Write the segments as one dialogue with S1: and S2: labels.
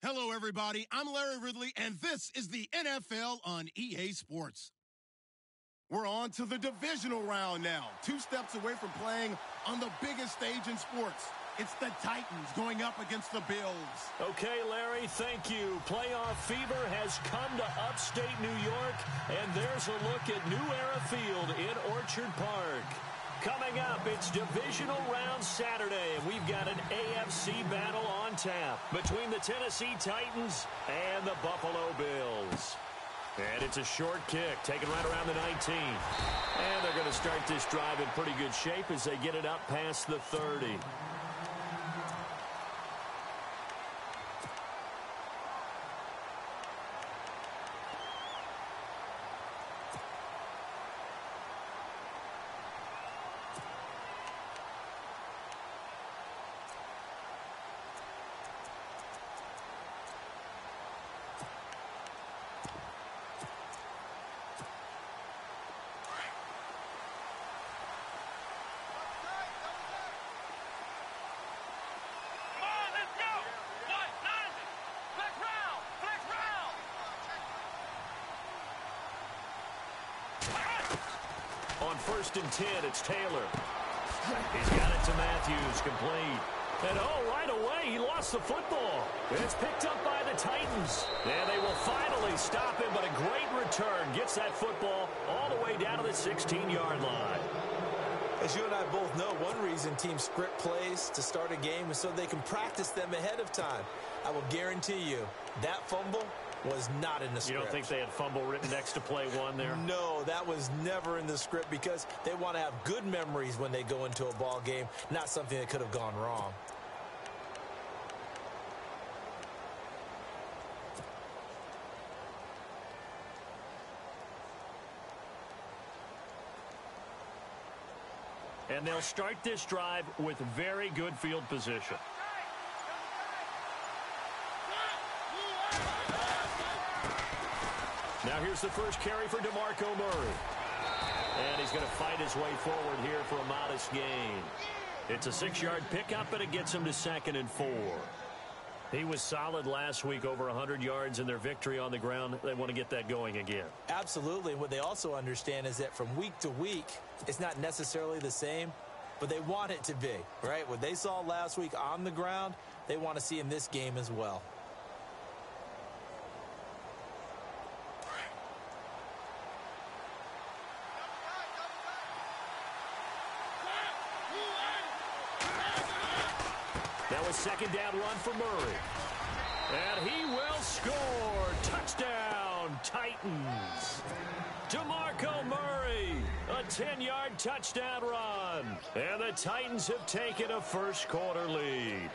S1: Hello, everybody. I'm Larry Ridley, and this is the NFL on EA Sports. We're on to the divisional round now, 2 steps away from playing on the biggest stage in sports. It's the Titans going up against the Bills.
S2: Okay, Larry, thank you. Playoff fever has come to upstate New York, and there's a look at New Era Field in Orchard Park. Coming up, it's Divisional Round Saturday, and we've got an AFC battle on tap between the Tennessee Titans and the Buffalo Bills. And it's a short kick, taken right around the 19. And they're going to start this drive in pretty good shape as they get it up past the 30. On 1st and 10, it's Taylor. He's got it to Matthews, complete. And right away, he lost the football. It's picked up by the Titans. And they will finally stop him, but a great return gets that football all the way down to the 16-yard line.
S3: As you and I both know, one reason teams script plays to start a game is so they can practice them ahead of time. I will guarantee you that fumble was not in the script.
S2: You don't think they had fumble written next to play one there?
S3: No, that was never in the script because they want to have good memories when they go into a ball game, not something that could have gone wrong.
S2: And they'll start this drive with very good field position. Now here's the first carry for DeMarco Murray. And he's going to fight his way forward here for a modest gain. It's a 6-yard pickup, but it gets him to 2nd and 4. He was solid last week, over 100 yards in their victory on the ground. They want to get that going again.
S3: Absolutely. What they also understand is that from week to week, it's not necessarily the same, but they want it to be, right? What they saw last week on the ground, they want to see in this game as well.
S2: Now a 2nd down run for Murray. And he will score. Touchdown, Titans. DeMarco Murray, a 10-yard touchdown run. And the Titans have taken a first-quarter lead.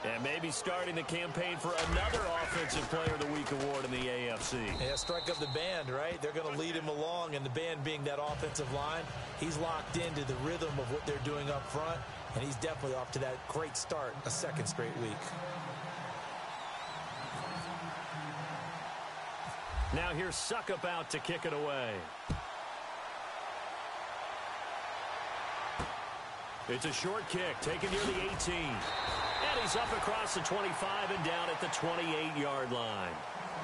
S2: And maybe starting the campaign for another Offensive Player of the Week award in the AFC.
S3: Yeah, strike up the band, right? They're going to lead him along, and the band being that offensive line, he's locked into the rhythm of what they're doing up front, and he's definitely off to that great start, a 2nd straight week.
S2: Now here's Suckup out to kick it away. It's a short kick, taken near the 18. And he's up across the 25 and down at the 28-yard line.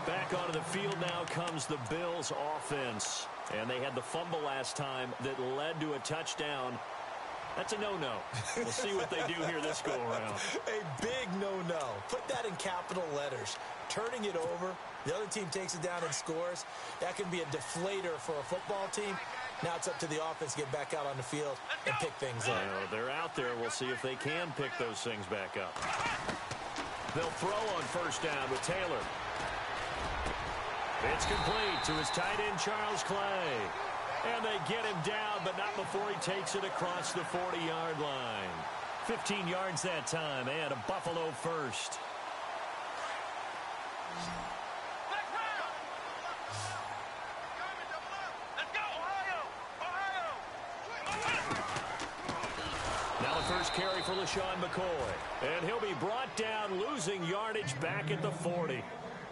S2: Back onto the field now comes the Bills offense. And they had the fumble last time that led to a touchdown. That's a no-no. We'll see what they do here this go-around.
S3: A big no-no. Put that in capital letters. Turning it over, the other team takes it down and scores. That can be a deflator for a football team. Now it's up to the offense to get back out on the field and pick things up.
S2: They're out there. We'll see if they can pick those things back up. They'll throw on 1st down with Taylor. It's complete to his tight end, Charles Clay. And they get him down, but not before he takes it across the 40-yard line. 15 yards that time, and a Buffalo first. Now the first carry for LaShawn McCoy. And he'll be brought down, losing yardage back at the 40.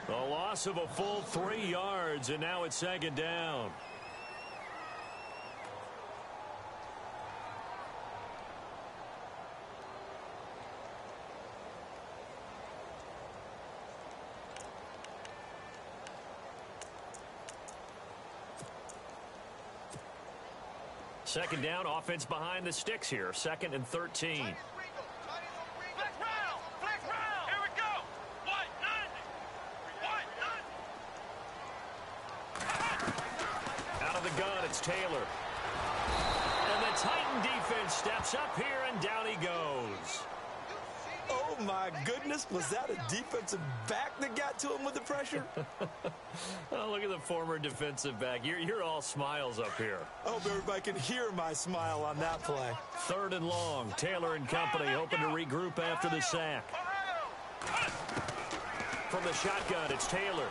S2: A loss of a full 3 yards, and now it's 2nd down. Second down, offense behind the sticks here. 2nd and 13. Out of the gun, it's Taylor. And the Titan defense steps up here, and down he goes.
S3: Oh, my goodness. Was that a defensive back that got to him with the pressure?
S2: Oh, look at the former defensive back. You're all smiles up here.
S3: I hope everybody can hear my smile on that play.
S2: 3rd and long. Taylor and company hoping to regroup after the sack. From the shotgun, it's Taylor.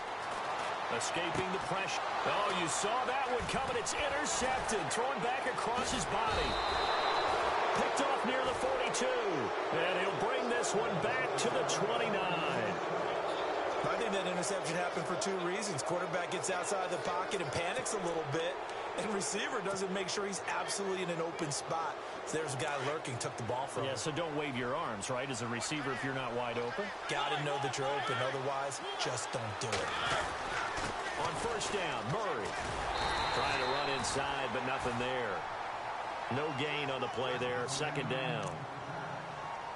S2: Escaping the pressure. Oh, you saw that one coming. It's intercepted. Thrown back across his body. Picked off near the 42. And he'll bring this one back to the 29.
S3: I think that interception happened for 2 reasons. Quarterback gets outside the pocket and panics a little bit. And receiver doesn't make sure he's absolutely in an open spot. So there's a guy lurking, took the ball from him.
S2: Yeah, so don't wave your arms, right, as a receiver if you're not wide open.
S3: Got to know that you're open. Otherwise, just don't do it.
S2: On 1st down, Murray. Trying to run inside, but nothing there. No gain on the play there. 2nd down.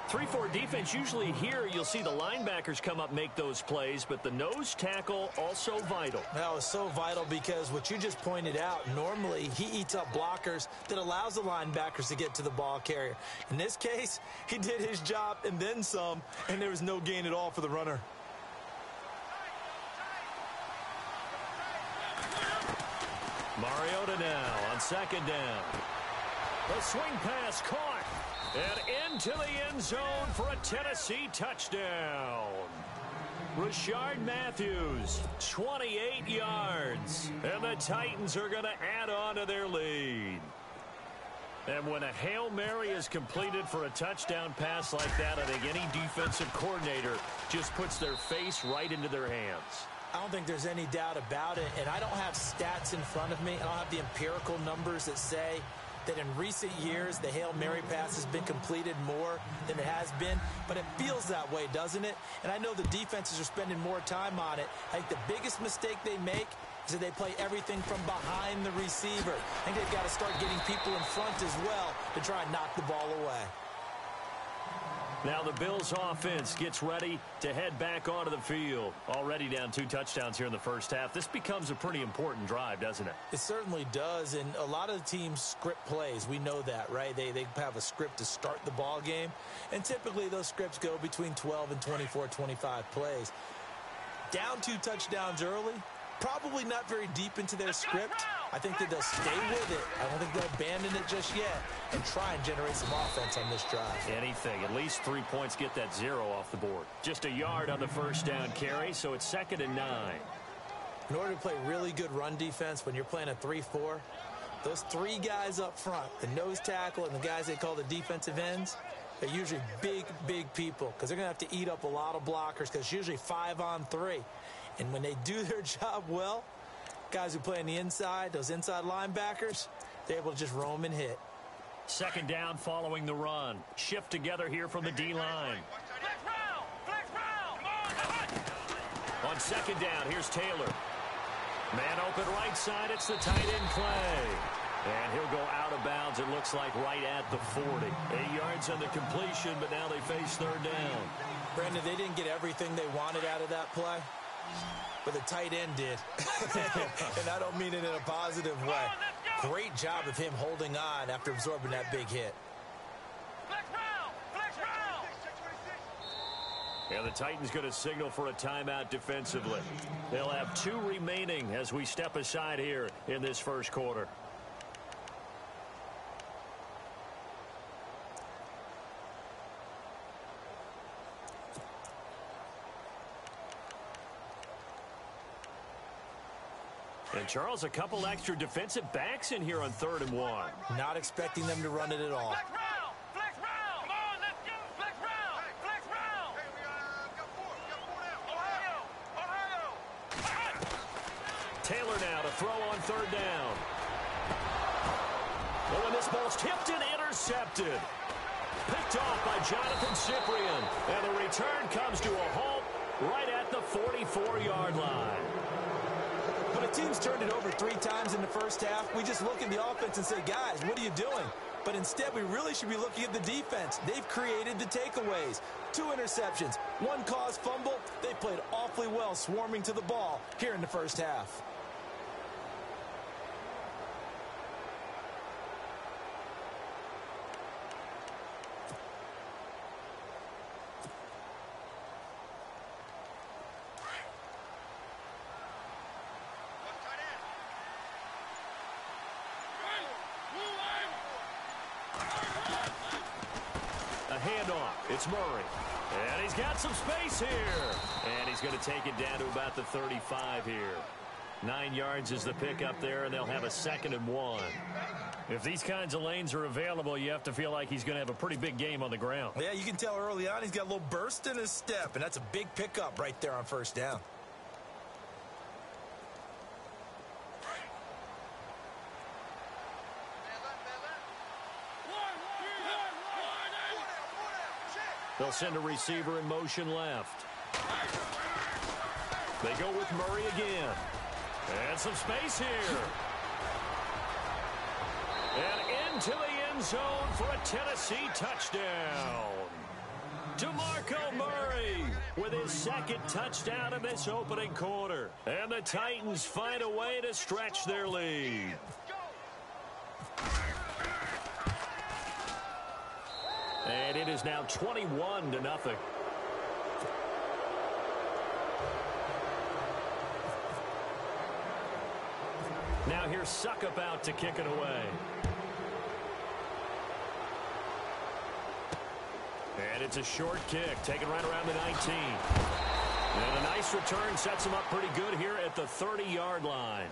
S2: 3-4 defense, usually here you'll see the linebackers come up, make those plays, but the nose tackle also vital.
S3: That was so vital because what you just pointed out, normally he eats up blockers that allows the linebackers to get to the ball carrier. In this case, he did his job and then some, and there was no gain at all for the runner.
S2: Mariota now on 2nd down. The swing pass caught. And into the end zone for a Tennessee touchdown. Rashard Matthews, 28 yards. And the Titans are going to add on to their lead. And when a Hail Mary is completed for a touchdown pass like that, I think any defensive coordinator just puts their face right into their hands.
S3: I don't think there's any doubt about it, and I don't have stats in front of me. I don't have the empirical numbers that say that in recent years the Hail Mary pass has been completed more than it has been, but it feels that way, doesn't it? And I know the defenses are spending more time on it. I think the biggest mistake they make is that they play everything from behind the receiver. I think they've got to start getting people in front as well to try and knock the ball away.
S2: Now the Bills offense gets ready to head back onto the field. Already down 2 touchdowns here in the first half. This becomes a pretty important drive, doesn't it?
S3: It certainly does, and a lot of the teams script plays. We know that, right? They have a script to start the ball game, and typically those scripts go between 12 and 24, 25 plays. Down 2 touchdowns early, probably not very deep into their script. I think that they'll stay with it. I don't think they'll abandon it just yet and try and generate some offense on this drive.
S2: Anything. At least 3 points, get that 0 off the board. Just a yard on the first down carry, so it's 2nd and 9.
S3: In order to play really good run defense when you're playing a 3-4, those 3 guys up front, the nose tackle and the guys they call the defensive ends, they're usually big, big people because they're going to have to eat up a lot of blockers because it's usually 5-on-3. And when they do their job well, guys who play on the inside, those inside linebackers, they're able to just roam and hit.
S2: 2nd down following the run. Shift together here from the D-line. On 2nd down, here's Taylor. Man open right side, it's the tight end Clay. And he'll go out of bounds, it looks like right at the 40. 8 yards on the completion, but now they face 3rd down.
S3: Brandon, they didn't get everything they wanted out of that play, but the tight end did. And I don't mean it in a positive way. Great job of him holding on after absorbing that big hit.
S2: And the Titans going to signal for a timeout defensively. They'll have 2 remaining as we step aside here in this first quarter. And, Charles, a couple extra defensive backs in here on 3rd and 1.
S3: Not expecting them to run it at all.
S2: Taylor now to throw on 3rd down. Oh, and this ball's tipped and intercepted. Picked off by Jonathan Cyprien. And the return comes to a halt right at the 44-yard line.
S3: When a team's turned it over 3 times in the first half, we just look at the offense and say, guys, what are you doing? But instead, we really should be looking at the defense. They've created the takeaways. 2 interceptions, 1 caused fumble. They played awfully well swarming to the ball here in the first half.
S2: Handoff. It's Murray. And he's got some space here. And he's going to take it down to about the 35 here. 9 yards is the pickup there, and they'll have a 2nd and 1. If these kinds of lanes are available, you have to feel like he's going to have a pretty big game on the ground.
S3: Yeah, you can tell early on he's got a little burst in his step, and that's a big pickup right there on first down.
S2: They'll send a receiver in motion left. They go with Murray again. And some space here. And into the end zone for a Tennessee touchdown. DeMarco Murray with his 2nd touchdown in this opening quarter. And the Titans find a way to stretch their lead. And it is now 21-0. Now here's Suckup out to kick it away. And it's a short kick, taken right around the 19. And a nice return sets him up pretty good here at the 30-yard line.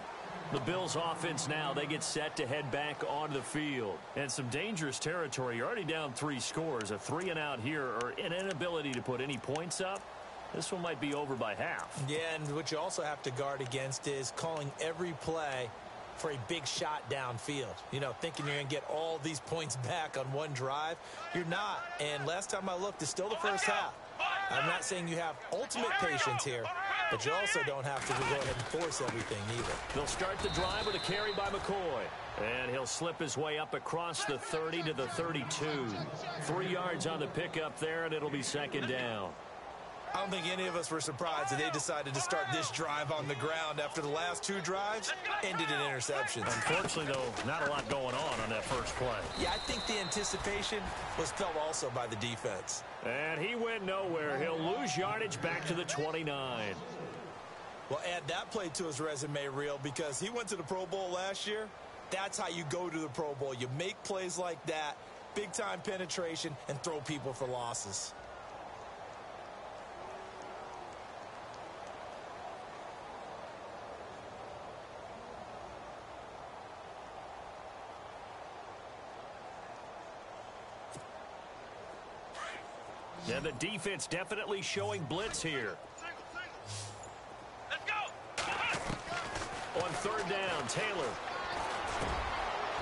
S2: The Bills offense now, they get set to head back onto the field. And some dangerous territory. You're already down 3 scores. A 3-and-out here, or an inability to put any points up. This one might be over by half.
S3: Yeah, and what you also have to guard against is calling every play for a big shot downfield. You know, thinking you're going to get all these points back on one drive. You're not. And last time I looked, it's still the first half. I'm not saying you have ultimate patience here, but you also don't have to go ahead and force everything either.
S2: They'll start the drive with a carry by McCoy. And he'll slip his way up across the 30 to the 32. 3 yards on the pickup there, and it'll be 2nd down.
S3: I don't think any of us were surprised that they decided to start this drive on the ground after the last 2 drives ended in interceptions.
S2: Unfortunately, though, not a lot going on that first play.
S3: Yeah, I think the anticipation was felt also by the defense.
S2: And he went nowhere. He'll lose yardage back to the 29.
S3: Well, add that play to his resume reel because he went to the Pro Bowl last year. That's how you go to the Pro Bowl. You make plays like that, big-time penetration, and throw people for losses.
S2: And the defense definitely showing blitz here.
S4: Let's go.
S2: On 3rd down, Taylor.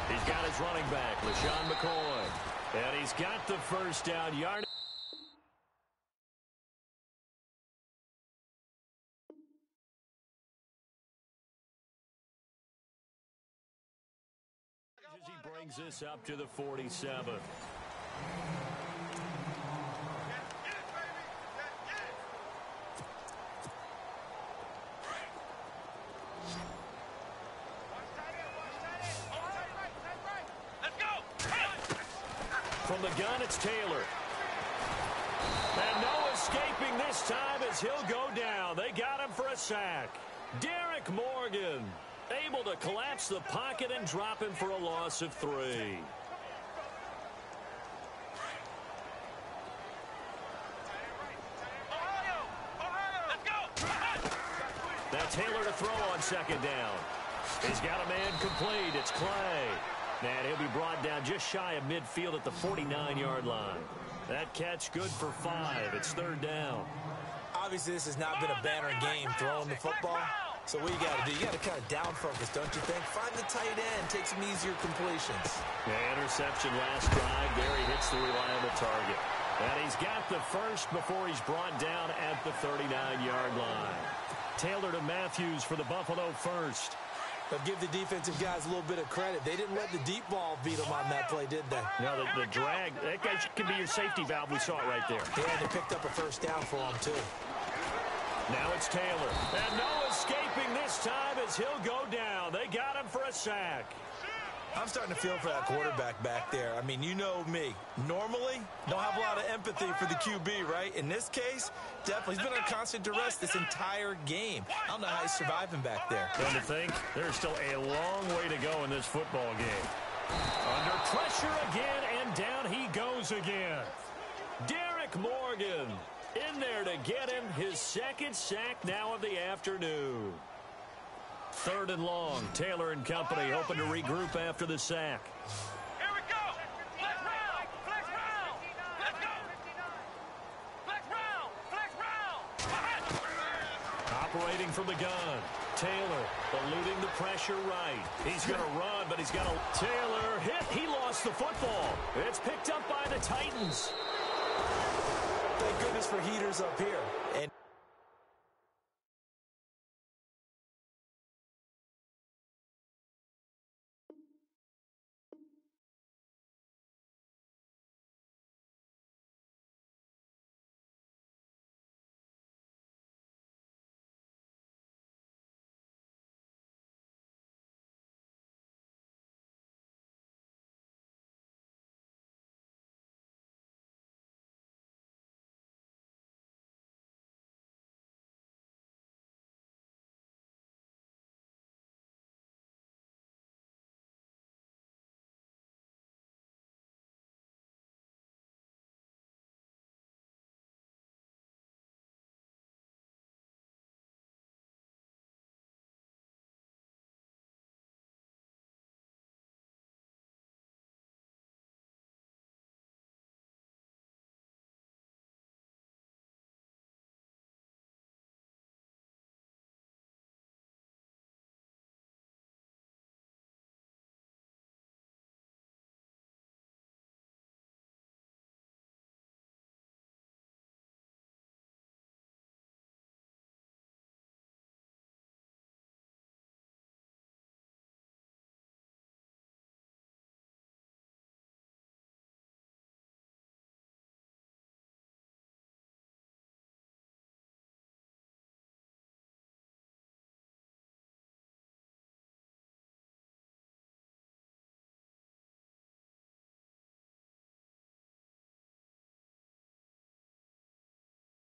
S2: He's got his running back, LaShawn McCoy. And he's got the 1st down yard. As he brings this up to the 47. From the gun, it's Taylor. And no escaping this time as he'll go down. They got him for a sack. Derek Morgan able to collapse the pocket and drop him for a loss of 3. Now Taylor to throw on 2nd down. He's got a man complete. It's Clay. And he'll be brought down just shy of midfield at the 49-yard line. That catch good for 5. It's 3rd down.
S3: Obviously, this has not been a banner game throwing the football. So what you got to do, you got to kind of down focus, don't you think? Find the tight end, take some easier completions.
S2: Yeah, interception last drive. There he hits the reliable target. And he's got the first before he's brought down at the 39-yard line. Taylor to Matthews for the Buffalo first.
S3: But give the defensive guys a little bit of credit. They didn't let the deep ball beat them on that play, did they?
S2: No, the drag, that guy can be your safety valve. We saw it right there.
S3: Yeah, they picked up a first down for him, too.
S2: Now it's Taylor. And no escaping this time as he'll go down. They got him for a sack.
S3: I'm starting to feel for that quarterback back there. I mean, you know me. Normally, don't have a lot of empathy for the QB, right? In this case, definitely. He's been on constant duress this entire game. I don't know how he's surviving back there.
S2: And to think, there's still a long way to go in this football game. Under pressure again, and down he goes again. Derek Morgan in there to get him his second sack now of the afternoon. 3rd and long. Taylor and company hoping to regroup after the sack.
S4: Here we go. Flex round. Flex round. Let's go. Flex round. Flex round.
S2: Operating from the gun. Taylor eluding the pressure right. He's going to run, but he's got a... Taylor hit. He lost the football. It's picked up by the Titans.
S3: Thank goodness for heaters up here. And